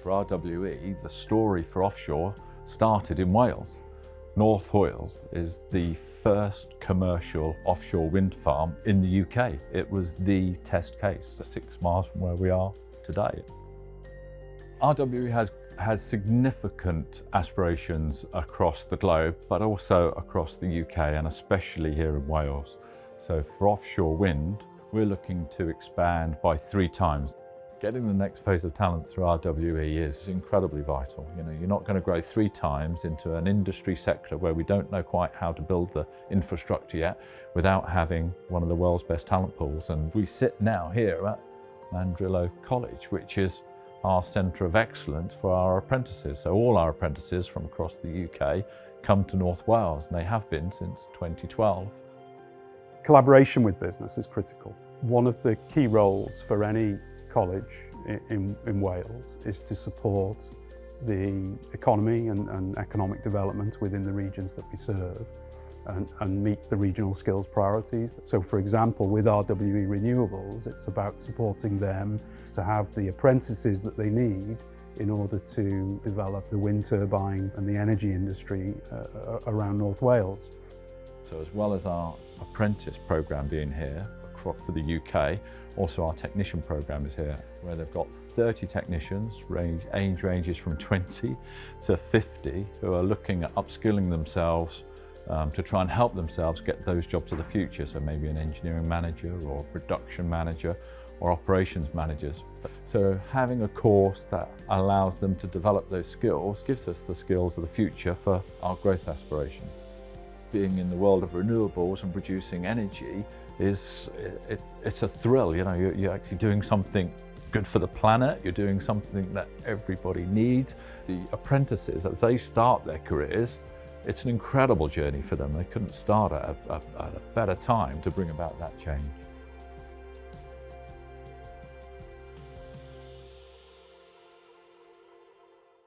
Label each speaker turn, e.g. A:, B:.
A: for RWE, the story for offshore started in Wales. North Wales is the first commercial offshore wind farm in the UK. It was the test case, 6 miles from where we are today. RWE has significant aspirations across the globe, but also across the UK and especially here in Wales. So for offshore wind, we're looking to expand by 3 times. Getting the next phase of talent through RWE is incredibly vital. You're not going to grow 3 times into an industry sector where we don't know quite how to build the infrastructure yet without having one of the world's best talent pools. And we sit now here at Mandrillo College, which is our centre of excellence for our apprentices. So all our apprentices from across the UK come to North Wales, and they have been since 2012.
B: Collaboration with business is critical. One of the key roles for any college in Wales is to support the economy and economic development within the regions that we serve and meet the regional skills priorities. So for example, with RWE Renewables, it's about supporting them to have the apprentices that they need in order to develop the wind turbine and the energy industry around North Wales.
A: So as well as our apprentice programme being here for the UK, also our technician programme is here, where they've got 30 technicians, age ranges from 20 to 50, who are looking at upskilling themselves to try and help themselves get those jobs of the future. So maybe an engineering manager or a production manager or operations managers. So having a course that allows them to develop those skills gives us the skills of the future for our growth aspirations. Being in the world of renewables and producing energy it's a thrill. You're actually doing something good for the planet. You're doing something that everybody needs. The apprentices, as they start their careers, it's an incredible journey for them. They couldn't start at a better time to bring about that change.